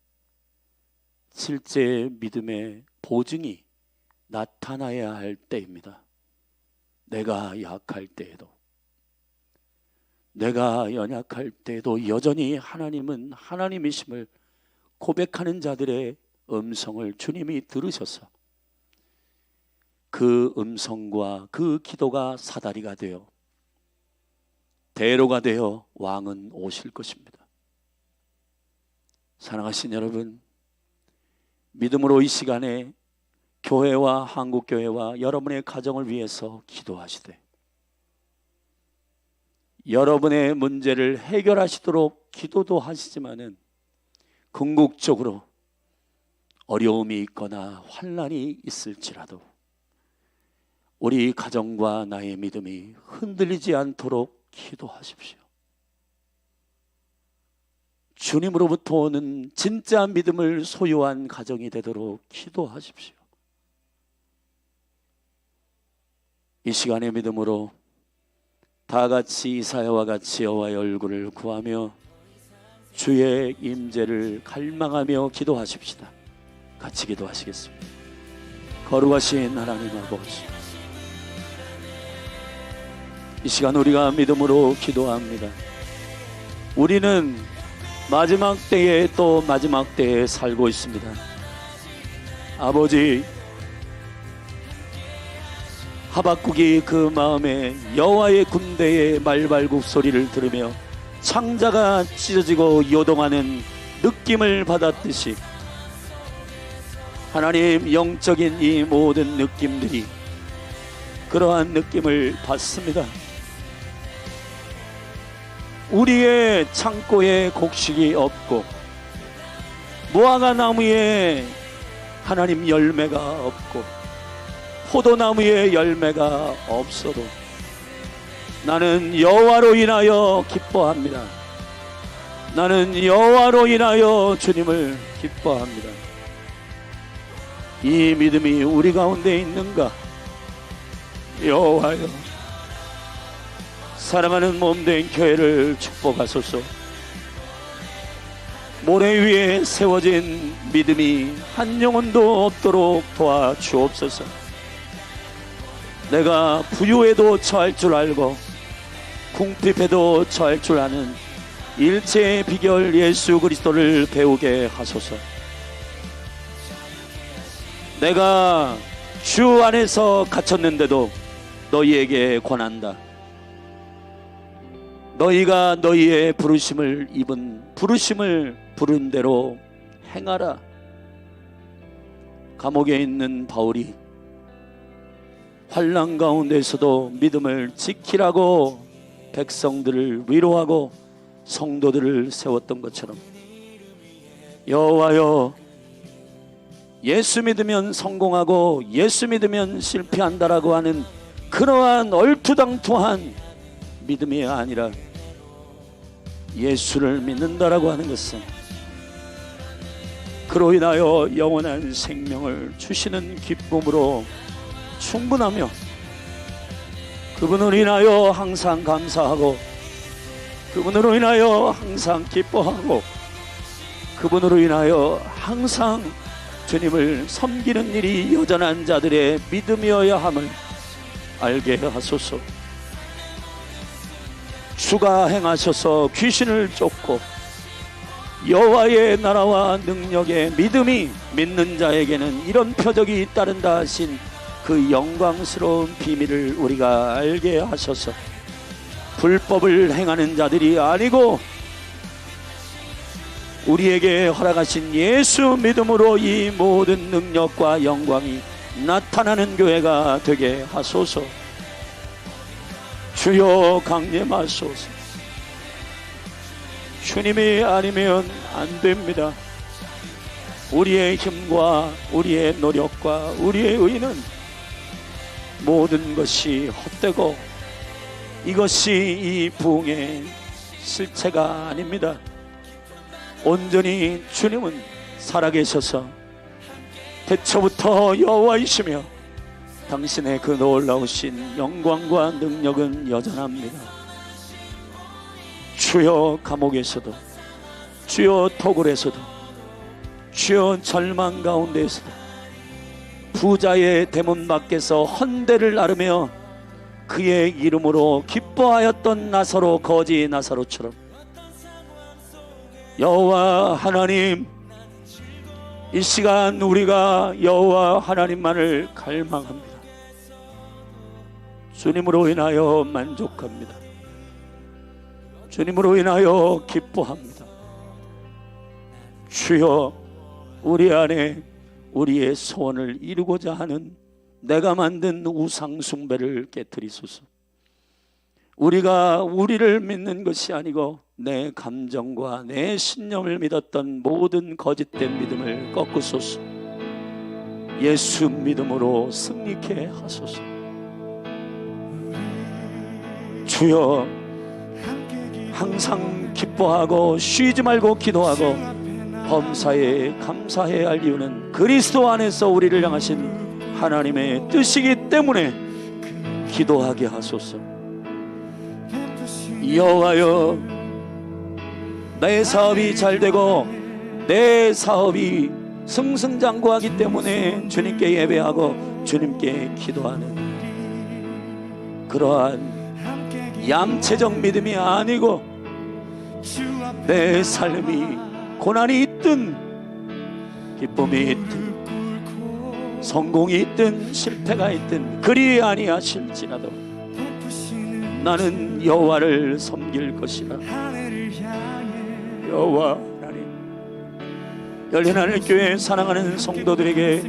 Speaker 1: 실제 믿음의 보증이 나타나야 할 때입니다. 내가 약할 때에도, 내가 연약할 때에도 여전히 하나님은 하나님이심을 고백하는 자들의 음성을 주님이 들으셔서 그 음성과 그 기도가 사다리가 되어 대로가 되어 왕은 오실 것입니다. 사랑하신 여러분, 믿음으로 이 시간에 교회와 한국교회와 여러분의 가정을 위해서 기도하시되 여러분의 문제를 해결하시도록 기도도 하시지만은 궁극적으로 어려움이 있거나 환난이 있을지라도 우리 가정과 나의 믿음이 흔들리지 않도록 기도하십시오. 주님으로부터 오는 진짜 믿음을 소유한 가정이 되도록 기도하십시오. 이 시간의 믿음으로 다 같이 이사야와 같이 여호와의 얼굴을 구하며 주의 임재를 갈망하며 기도하십시다. 같이 기도하시겠습니다. 거룩하신 하나님 아버지, 이 시간 우리가 믿음으로 기도합니다. 우리는 마지막 때에 또 마지막 때에 살고 있습니다. 아버지, 하박국이 그 마음에 여호와의 군대의 말발굽 소리를 들으며 창자가 찢어지고 요동하는 느낌을 받았듯이 하나님, 영적인 이 모든 느낌들이 그러한 느낌을 받습니다. 우리의 창고에 곡식이 없고 무화과 나무에 하나님 열매가 없고 포도나무에 열매가 없어도 나는 여호와로 인하여 기뻐합니다. 나는 여호와로 인하여 주님을 기뻐합니다. 이 믿음이 우리 가운데 있는가? 여호와여, 사랑하는 몸된 교회를 축복하소서. 모래 위에 세워진 믿음이 한 영혼도 없도록 도와주옵소서. 내가 부유에도 처할 줄 알고 궁핍에도 처할 줄 아는 일체의 비결 예수 그리스도를 배우게 하소서. 내가 주 안에서 갇혔는데도 너희에게 권한다. 너희가 너희의 부르심을 입은 부르심을 부른 대로 행하라. 감옥에 있는 바울이 환난 가운데서도 믿음을 지키라고 백성들을 위로하고 성도들을 세웠던 것처럼, 여호와여, 예수 믿으면 성공하고 예수 믿으면 실패한다라고 하는 그러한 얼토당토한 믿음이 아니라 예수를 믿는다라고 하는 것은 그로 인하여 영원한 생명을 주시는 기쁨으로 충분하며, 그분으로 인하여 항상 감사하고, 그분으로 인하여 항상 기뻐하고, 그분으로 인하여 항상 주님을 섬기는 일이 여전한 자들의 믿음이어야 함을 알게 하소서. 주가 행하셔서 귀신을 쫓고 여호와의 나라와 능력의 믿음이 믿는 자에게는 이런 표적이 따른다 하신 그 영광스러운 비밀을 우리가 알게 하셔서 불법을 행하는 자들이 아니고 우리에게 허락하신 예수 믿음으로 이 모든 능력과 영광이 나타나는 교회가 되게 하소서. 주여 강림하소서. 주님이 아니면 안 됩니다. 우리의 힘과 우리의 노력과 우리의 의는 모든 것이 헛되고 이것이 이 부흥의 실체가 아닙니다. 온전히 주님은 살아계셔서 태초부터 여호와이시며 당신의 그 놀라우신 영광과 능력은 여전합니다. 주여 감옥에서도, 주여 토굴에서도, 주여 절망 가운데에서도, 부자의 대문 밖에서 헌대를 나르며 그의 이름으로 기뻐하였던 나사로, 거지 나사로처럼 여호와 하나님, 이 시간 우리가 여호와 하나님만을 갈망합니다. 주님으로 인하여 만족합니다. 주님으로 인하여 기뻐합니다. 주여, 우리 안에 우리의 소원을 이루고자 하는 내가 만든 우상 숭배를 깨트리소서. 우리가 우리를 믿는 것이 아니고 내 감정과 내 신념을 믿었던 모든 거짓된 믿음을 꺾으소서. 예수 믿음으로 승리케 하소서. 주여, 항상 기뻐하고 쉬지 말고 기도하고 범사에 감사해야 할 이유는 그리스도 안에서 우리를 향하신 하나님의 뜻이기 때문에 기도하게 하소서. 여호와여, 내 사업이 잘 되고 내 사업이 승승장구하기 때문에 주님께 예배하고 주님께 기도하는 그러한 얌체적 믿음이 아니고, 내 삶이 고난이 있든 기쁨이 있든 성공이 있든 실패가 있든 그리 아니하실지라도 나는 여호와를 섬길 것이라. 여호와 하나님, 열린 하늘 교회 사랑하는 성도들에게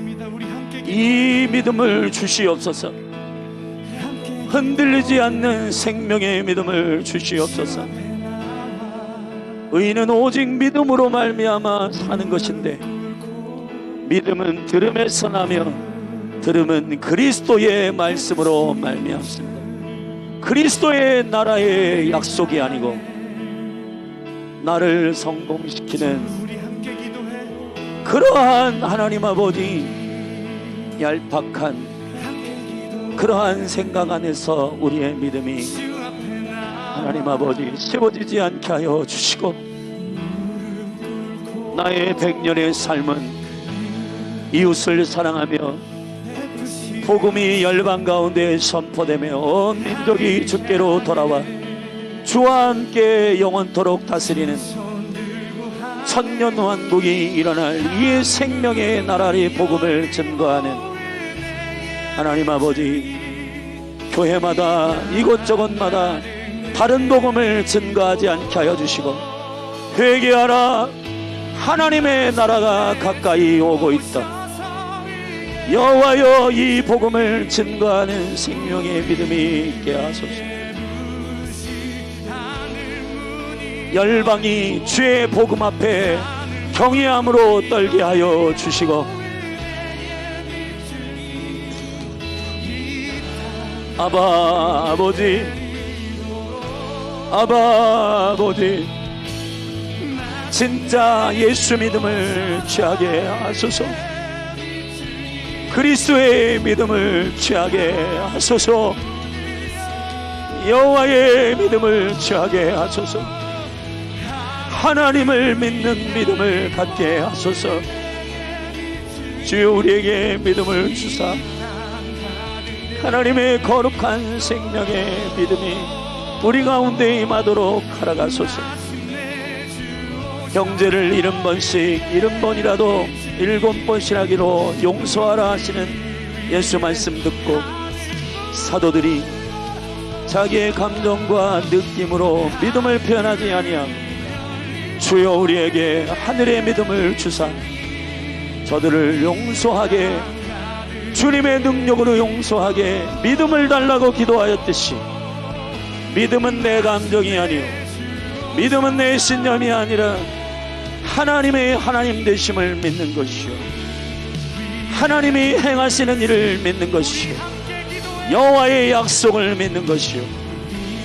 Speaker 1: 이 믿음을 주시옵소서. 흔들리지 않는 생명의 믿음을 주시옵소서. 의인은 오직 믿음으로 말미암아 사는 것인데, 믿음은 들음에서 나며 들음은 그리스도의 말씀으로 말미암습니다. 그리스도의 나라의 약속이 아니고 나를 성공시키는 그러한 하나님 아버지 얄팍한 그러한 생각 안에서 우리의 믿음이 하나님 아버지 세워지지 않게 하여 주시고, 나의 100년의 삶은 이웃을 사랑하며 복음이 열방 가운데 선포되며 온 민족이 주께로 돌아와 주와 함께 영원토록 다스리는 천년왕국이 일어날 이 생명의 나라의 복음을 증거하는 하나님 아버지, 교회마다 이곳저곳마다 다른 복음을 증거하지 않게 하여 주시고, 회개하라, 하나님의 나라가 가까이 오고 있다. 여호와여, 이 복음을 증거하는 생명의 믿음이 있게 하소서. 열방이 주의 복음 앞에 경외함으로 떨게 하여 주시고, 아바 아버지, 아바 아버지, 진짜 예수 믿음을 취하게 하소서. 그리스도의 믿음을 취하게 하소서. 여호와의 믿음을 취하게 하소서. 하나님을 믿는 믿음을 갖게 하소서. 주여, 우리에게 믿음을 주사 하나님의 거룩한 생명의 믿음이 우리 가운데 임하도록 하라가소서. 형제를 70번씩 70번이라도 7번씩 용서하라 하시는 예수 말씀 듣고 사도들이 자기의 감정과 느낌으로 믿음을 표현하지 아니하고, 주여 우리에게 하늘의 믿음을 주사 저들을 용서하게, 주님의 능력으로 용서하게 믿음을 달라고 기도하였듯이, 믿음은 내 감정이 아니요 믿음은 내 신념이 아니라 하나님의 하나님 되심을 믿는 것이요, 하나님이 행하시는 일을 믿는 것이요, 여호와의 약속을 믿는 것이요,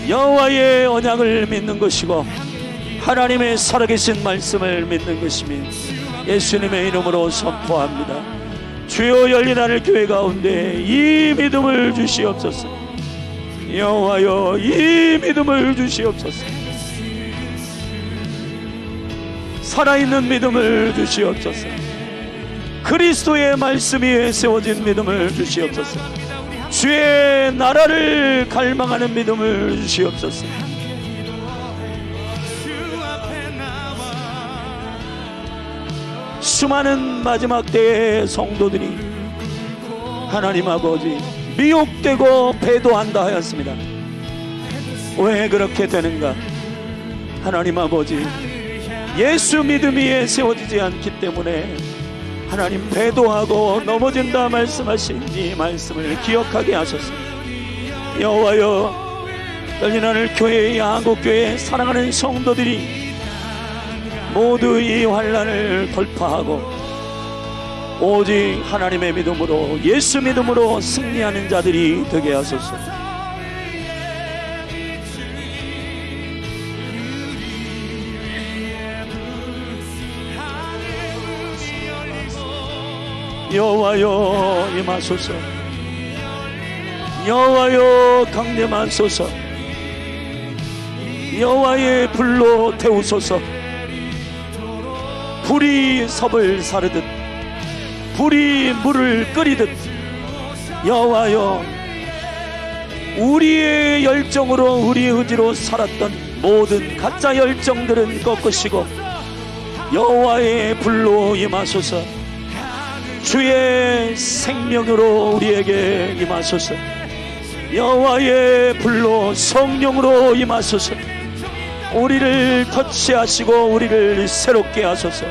Speaker 1: 여호와의 언약을 믿는 것이고, 하나님의 살아계신 말씀을 믿는 것이며, 예수님의 이름으로 선포합니다. 주여, 열린 하늘 교회 가운데 이 믿음을 주시옵소서. 여호와여, 이 믿음을 주시옵소서. 살아있는 믿음을 주시옵소서. 그리스도의 말씀 위에 세워진 믿음을 주시옵소서. 주의 나라를 갈망하는 믿음을 주시옵소서. 수많은 마지막 때의 성도들이 하나님 아버지 미혹되고 배도한다 하였습니다. 왜 그렇게 되는가? 하나님 아버지, 예수 믿음 위에 세워지지 않기 때문에 하나님 배도하고 넘어진다 말씀하신 이 말씀을 기억하게 하소서. 여호와여, 열린 하늘 교회의 한국교회 사랑하는 성도들이 모두 이 환난을 돌파하고 오직 하나님의 믿음으로, 예수 믿음으로 승리하는 자들이 되게 하소서. 여호와여, 임하소서. 여호와여, 강림하소서. 여호와의 불로 태우소서. 불이 섭을 사르듯, 불이 물을 끓이듯, 여호와여, 우리의 열정으로, 우리의 의지로 살았던 모든 가짜 열정들은 꺾으시고 여호와의 불로 임하소서. 주의 생명으로 우리에게 임하소서. 여호와의 불로, 성령으로 임하소서. 우리를 터치하시고 우리를 새롭게 하소서.